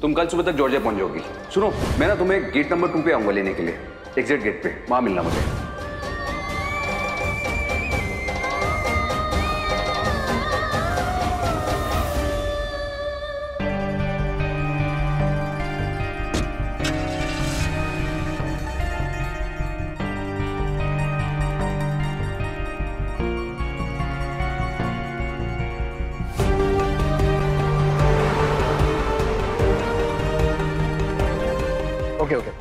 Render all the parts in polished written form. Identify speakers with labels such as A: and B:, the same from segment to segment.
A: तुम कल सुबह तक जॉर्जिया पहुंच जाओगी। सुनो, मैं ना तुम्हें गेट नंबर 2 पे आऊंगा लेने के लिए, एग्जिट गेट पे, वहां मिलना मुझे।
B: Okay.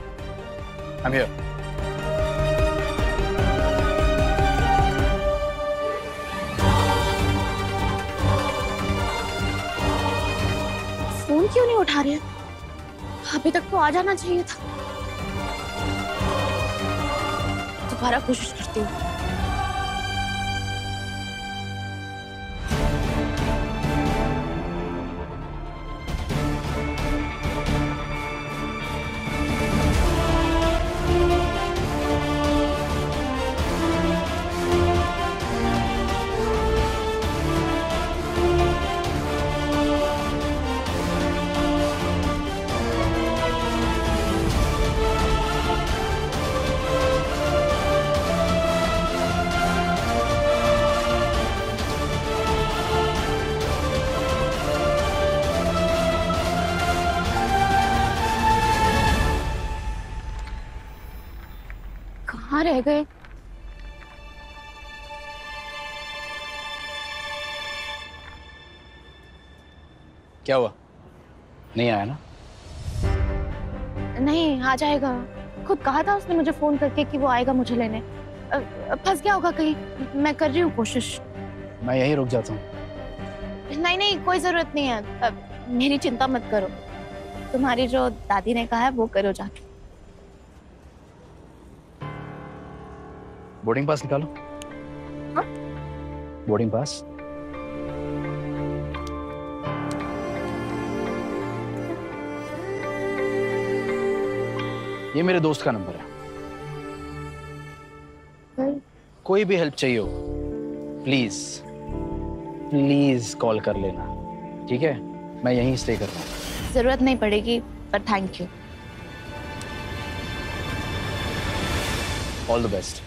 B: I'm here.
C: फोन क्यों नहीं उठा रहे? अभी तक तो आ जाना चाहिए था। दोबारा कोशिश करती हूँ। कहाँ रह गए?
B: क्या हुआ? नहीं आया ना?
C: नहीं, आ जाएगा। खुद कहा था उसने मुझे फोन करके कि वो आएगा मुझे लेने। फंस गया होगा कहीं। मैं कर रही हूँ कोशिश।
B: मैं यहीं रुक जाता हूँ।
C: नहीं, कोई जरूरत नहीं है। मेरी चिंता मत करो। तुम्हारी जो दादी ने कहा है वो करो जाके।
B: बोर्डिंग पास निकालो।
C: हाँ?
B: Boarding pass. ये मेरे दोस्त का नंबर है। कोई भी हेल्प चाहिए हो, प्लीज कॉल कर लेना, ठीक है? मैं यहीं स्टे कर रहा हूँ।
C: जरूरत नहीं पड़ेगी, पर thank you.
B: All the best.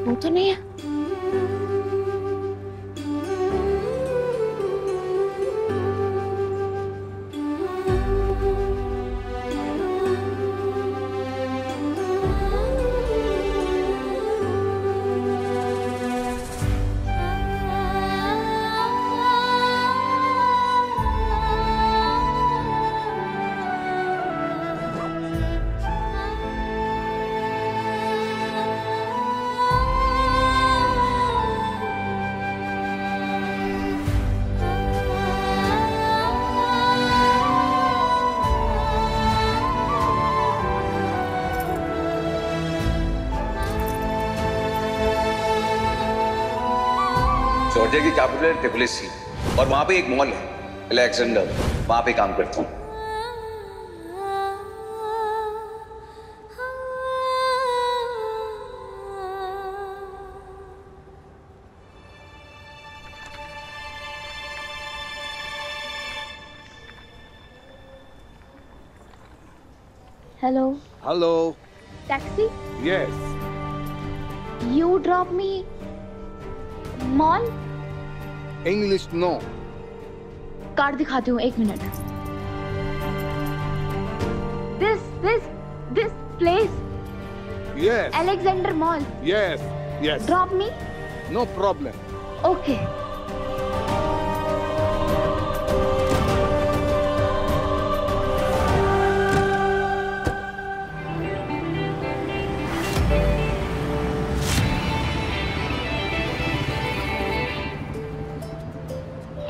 C: वो तो नहीं है।
A: जॉर्जिया की कैपिटल ट्बिलिसी, और वहां पे एक मॉल है अलेक्जेंडर, वहां पे काम करता हूँ।
C: Hello.
A: Hello.
C: Taxi?
A: Yes.
C: You drop me mall?
D: English no.
C: Card दिखाती हूँ, 1 minute. This place.
D: Yes.
C: Alexander Mall.
D: Yes. Yes.
C: Drop me.
D: No problem.
C: Okay.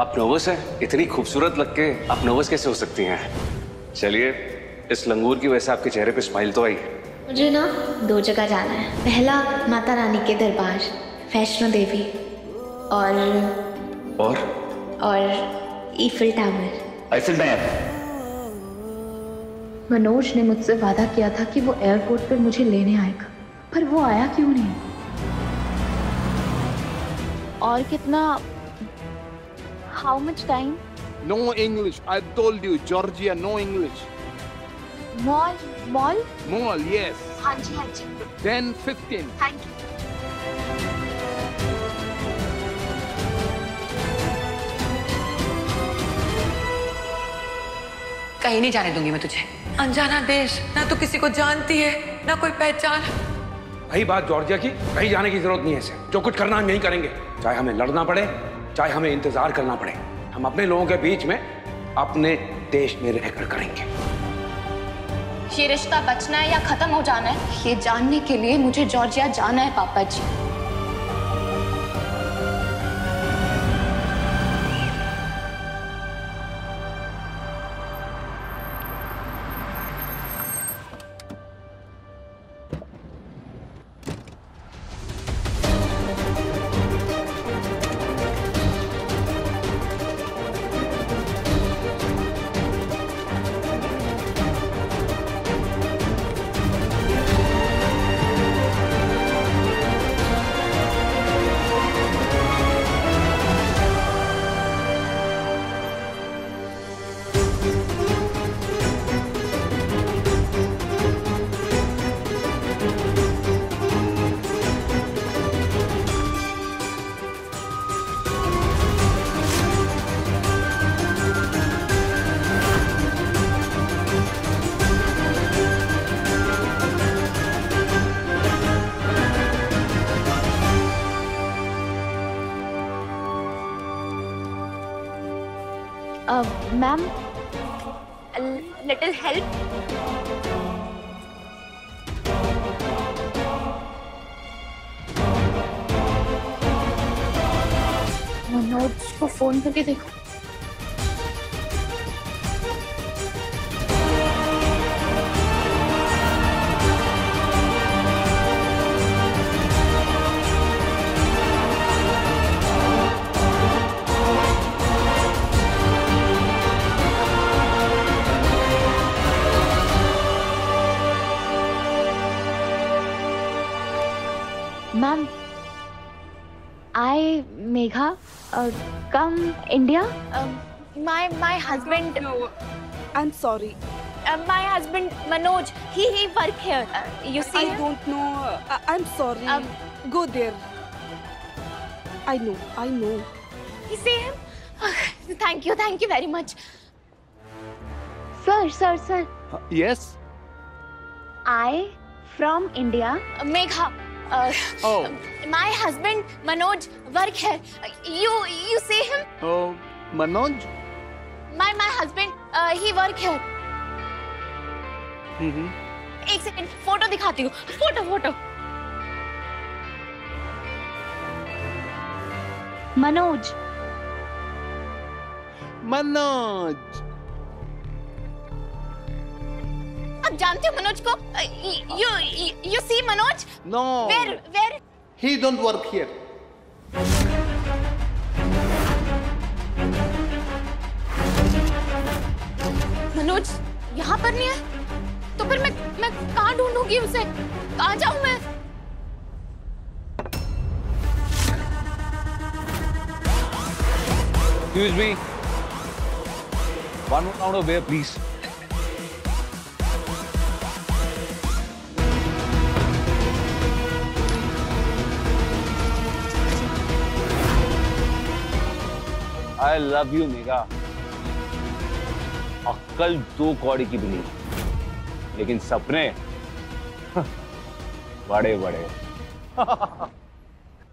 E: आप नर्वस हैं? इतनी खूबसूरत लग के आप नर्वस कैसे हो सकती हैं? चलिए, इस लंगूर की वजह से आपके चेहरे पे स्माइल तो आई।
F: मुझे ना 2 जगह जाना है। पहला माता रानी के दरबार, वैष्णो देवी, और ईफिल टावर।
B: ऐसे में
C: मनोज ने मुझसे वादा किया था कि वो एयरपोर्ट पर मुझे लेने आएगा, पर वो आया क्यों नहीं? और कितना? How much time?
D: No English. I told you, Georgia, no English.
C: Mall?
D: Mall, yes.
C: हाँ जी।
D: 10:15.
C: Thank you.
G: कहीं नहीं जाने दूंगी मैं तुझे। अनजाना देश, ना तो किसी को जानती है ना कोई पहचान।
H: वही बात जॉर्जिया की, कहीं जाने की जरूरत नहीं है इसे। जो कुछ करना हम यही करेंगे, चाहे हमें लड़ना पड़े, चाहे हमें इंतजार करना पड़े। हम अपने लोगों के बीच में अपने देश में रहकर करेंगे।
C: ये रिश्ता बचना है या खत्म हो जाना है, ये जानने के लिए मुझे जॉर्जिया जाना है पापा जी। Ma'am, little help. मनोज को फोन करके देखो। Ma'am, I, Megha, come India. My husband.
I: No, I'm sorry.
C: My husband Manoj. He work here. You see?
I: I don't know. I'm sorry. Go there. I know.
C: You see him? Thank you very much. Sir.
D: Yes.
C: I from India. Megha.
D: Oh.
C: My husband Manoj work here. You see him?
D: Oh, Manoj.
C: My husband he work here. एक second, photo दिखाती हूँ। Photo. Manoj. आप जानते हो मनोज को? You see Manoj?
D: No.
C: Where?
D: He don't work here.
C: Manoj यहाँ पर नहीं है, तो फिर मैं कहाँ ढूंढूंगी उसे? कहाँ जाऊँ मैं?
A: Excuse me. One round of beer, please.
J: I love you Megha. अक्कल 2 कौड़ी की भी नहीं, लेकिन सपने बड़े बड़े।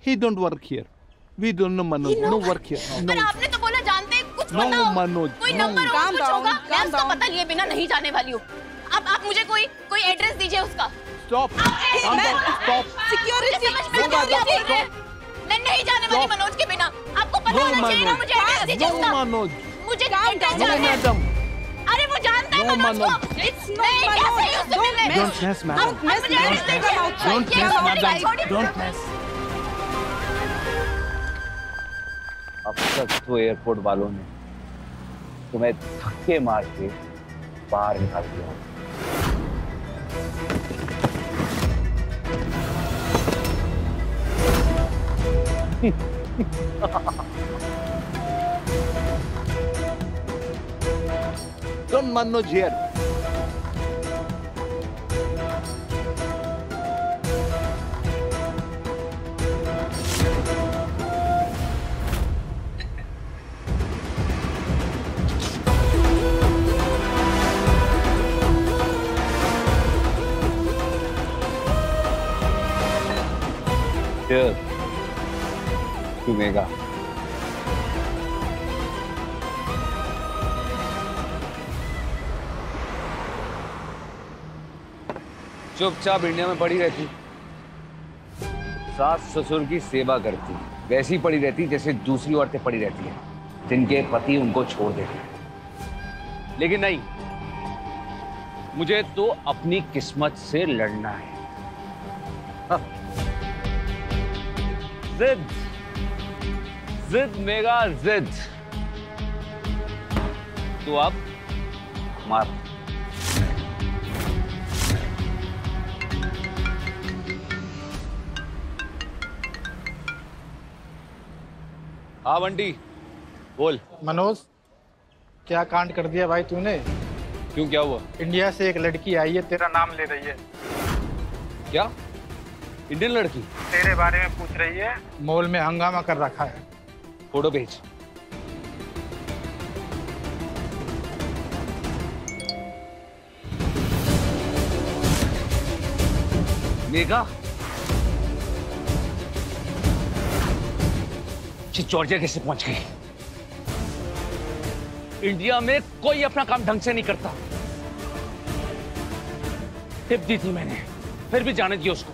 D: He don't work here. We don't know Manoj. No work here. No.
C: पर आपने तो बोला जानते हैं, कुछ
D: No,
C: बताओ।
D: Manoj.
C: कोई
D: No.
C: नंबर होगा,
I: Calm
C: कुछ
I: down,
C: होगा। मैं
I: calm
C: उसका
I: down.
C: पता लिए बिना नहीं जाने वाली हूँ। अब आप मुझे कोई एड्रेस दीजिए उसका।
D: Stop. Calm down. Stop.
I: Security
C: समझ में क्या बोल रही है? मैं नहीं जाने वाली मनोज के बिना। आपको पता
D: No,
C: होना चाहिए ना,
D: Manoj.
C: मुझे एड्रेस दीजिए
D: No,
C: उसका।
D: Manoj.
C: मुझे
I: Calm
C: एड्रेस
I: down.
D: No,
C: चाहिए।
D: madam.
C: अरे वो जानता है
D: No,
C: मनोज को।
D: Manoj.
I: It's not
C: नहीं,
I: Manoj.
C: कैसे ही उससे
I: Don't
C: मिले?
D: Don't mess, madam.
C: अब मुझे एड्रेस दीजिए।
D: Don't
C: ये
D: mess,
C: छोड़िए,
D: madam.
C: छोड़िए।
D: Don't mess.
J: अब तक तो एयरपोर्ट वालों ने तुम्हें धक्के मार के बाहर निकाल दिया।
D: Don't Manoj here.
J: Cheers to Megha. चुपचाप इंडिया में पड़ी रहती, सास ससुर की सेवा करती, वैसी पड़ी रहती जैसे दूसरी औरतें पड़ी रहती हैं जिनके पति उनको छोड़ देते हैं। लेकिन नहीं, मुझे तो अपनी किस्मत से लड़ना है। हाँ। जिद जिद मेगा जिद। तो अब मार। हाँ बंटी बोल।
B: मनोज, क्या कांड कर दिया भाई तूने?
J: क्यों, क्या हुआ?
B: इंडिया से एक लड़की आई है, तेरा नाम ले रही है।
J: क्या? इंडियन लड़की?
B: तेरे बारे में पूछ रही है, मॉल में हंगामा कर रखा है।
J: फोटो भेज। मेघा, जॉर्जिया कैसे पहुंच गई? इंडिया में कोई अपना काम ढंग से नहीं करता। टिप दी थी मैंने, फिर भी जाने दिया उसको।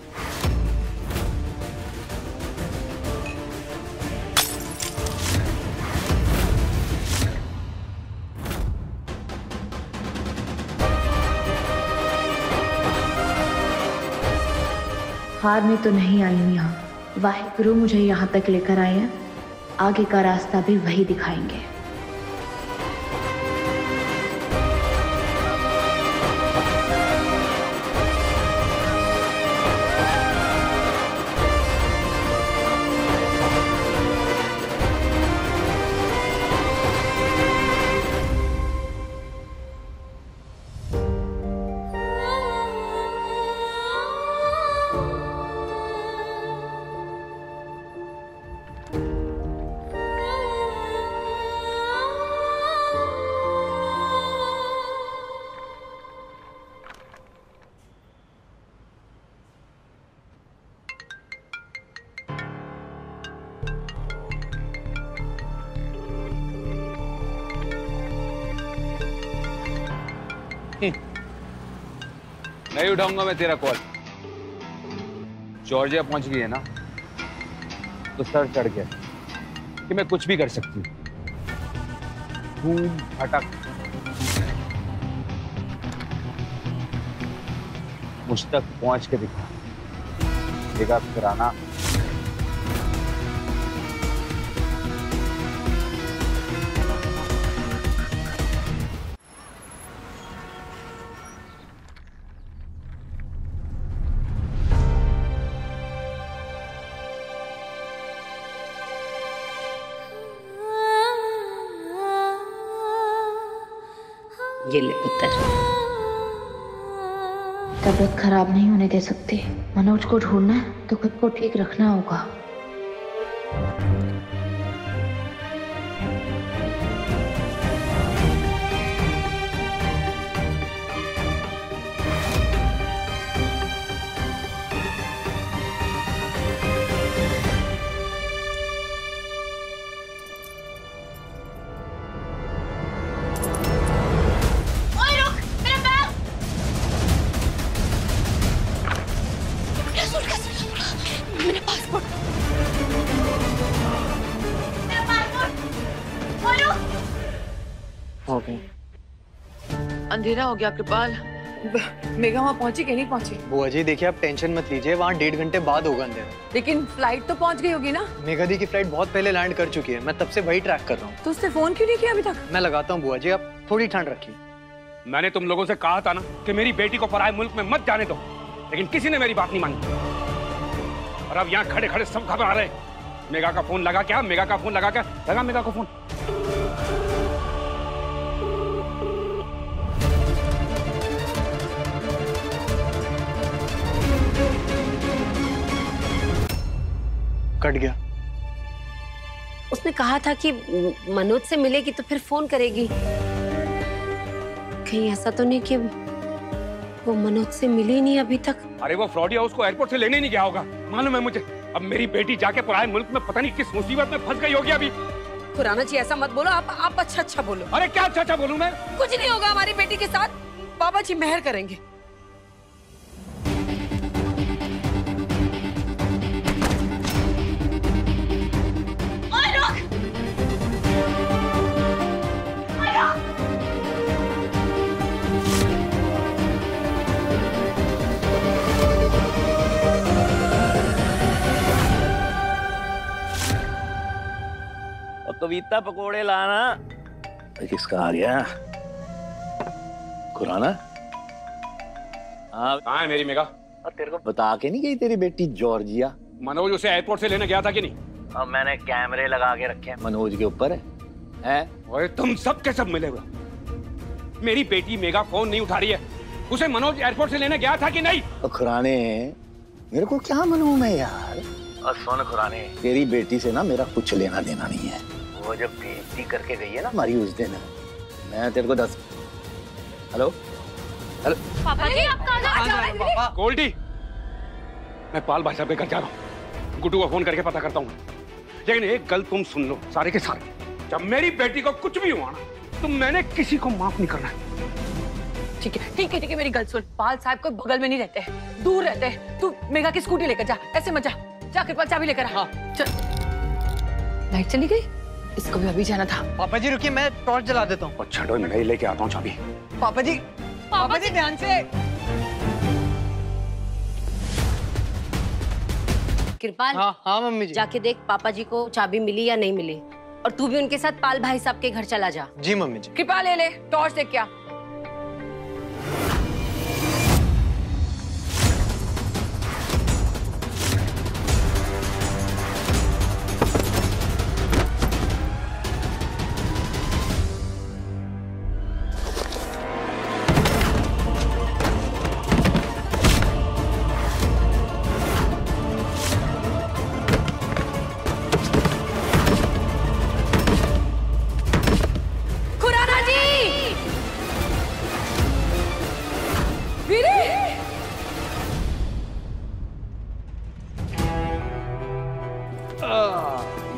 F: हारने तो नहीं आई हूँ यहाँ। वाहिगुरु मुझे यहाँ तक लेकर आए हैं, आगे का रास्ता भी वही दिखाएंगे।
J: नहीं उठाऊंगा मैं तेरा कॉल। जॉर्जिया पहुंच गई है ना, तो सर चढ़ गया कि मैं कुछ भी कर सकती हूँ। धूम फटक मुझ तक पहुंच के दिखा फिर आना।
K: ये ले पुत्र।
F: तबीयत खराब नहीं होने दे सकते। मनोज को ढूंढना है तो खुद को ठीक रखना होगा।
G: अंधेरा हो गया कृपाल। मेघा वहाँ पहुंची कि नहीं पहुंची?
L: बुआ जी देखिए, आप टेंशन मत लीजिए, वहाँ 1.5 घंटे बाद होगा अंधेरा।
G: लेकिन फ्लाइट तो पहुंच गई होगी ना?
L: मेघा दी की फ्लाइट बहुत पहले लैंड कर चुकी है, मैं तब से वही ट्रैक कर रहा हूँ।
G: तो उसने फोन क्यों नहीं किया अभी तक?
L: मैं लगाता हूँ बुआ जी, आप थोड़ी ठंड रखिए।
H: मैंने तुम लोगों से कहा था ना कि मेरी बेटी को पराये मुल्क में मत जाने दो, लेकिन किसी ने मेरी बात नहीं मानी। और अब यहाँ खड़े खड़े सब घबरा रहे। मेघा का फोन लगा क्या? मेघा का फोन लगा क्या? लगा मेघा को फोन।
L: कट गया।
K: उसने कहा था कि मनोज से मिलेगी तो फिर फोन करेगी। कहीं ऐसा तो नहीं कि वो मनोज से मिली नहीं अभी तक?
H: अरे वो फ्रॉडिया उसको एयरपोर्ट से लेने नहीं गया होगा, मालूम है मुझे। अब मेरी बेटी जाके पराये मुल्क में पता नहीं किस मुसीबत में फंस गई होगी अभी।
G: खुराना जी ऐसा मत बोलो, आप अच्छा बोलो।
H: अरे क्या अच्छा बोलूं मैं?
G: कुछ नहीं होगा हमारी बेटी के साथ, बाबा जी मेहर करेंगे।
J: कविता पकोड़े लाना। किसका आ गया? खुराना? हाँ
H: कहाँ है मेरी मेघा?
J: तेरे को बता के नहीं गई तेरी बेटी जॉर्जिया?
H: मनोज उसे एयरपोर्ट से लेने गया था कि नहीं?
J: अब मैंने कैमरे लगा के रखे हैं मनोज के ऊपर है।
H: ओए तुम सब के सब मिले हुए। मेरी बेटी मेघा फोन नहीं उठा रही है। उसे मनोज एयरपोर्ट से लेने गया था कि नहीं?
J: खुराने मेरे को क्या मालूम है यार। और सुन खुराने, तेरी बेटी से ना मेरा कुछ लेना देना नहीं है। वो जब बेइज्जती करके गई है ना हमारी उस दिन, मैं तेरे को हेलो
C: पापा जी आप कहाँ जा रहे हैं?
H: पापा गोल्डी, मैं पाल भाई साहब के घर जा रहा हूँ। गुड्डू को फोन करके पता करता हूँ। लेकिन एक गल तुम सुन लो सारे के सारे, जब मेरी बेटी को कुछ भी हुआ ना तो मैंने किसी को माफ नहीं करना।
G: ठीक है मेरी गल सुन। पाल साहब को बगल में नहीं रहते हैं, दूर रहते हैं। तू मेघा की स्कूटी लेकर जा, ऐसे मत जा कृपाल चाबी लेकर आ। चल। लाइट चली गई, इसको भी अभी जाना था।
L: पापा जी रुकिए, मैं टॉर्च जला देता हूँ।
H: अच्छा मैं नहीं लेके आता हूँ चाबी।
G: पापा जी ध्यान से।
K: कृपाल,
L: हाँ मम्मी जी।
K: जाके देख पापा जी को चाबी मिली या नहीं मिली, और तू भी उनके साथ पाल भाई साहब के घर चला जा।
L: जी मम्मी जी।
G: कृपाल ले टॉर्च देख क्या।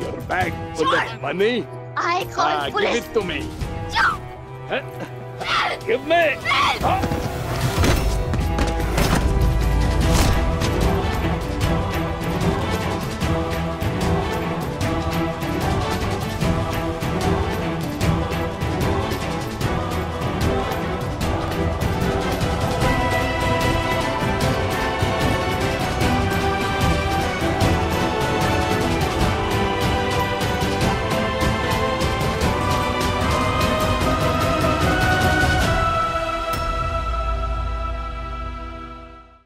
D: Your bag full of money.
C: I call police.
D: Give it to me. Give me.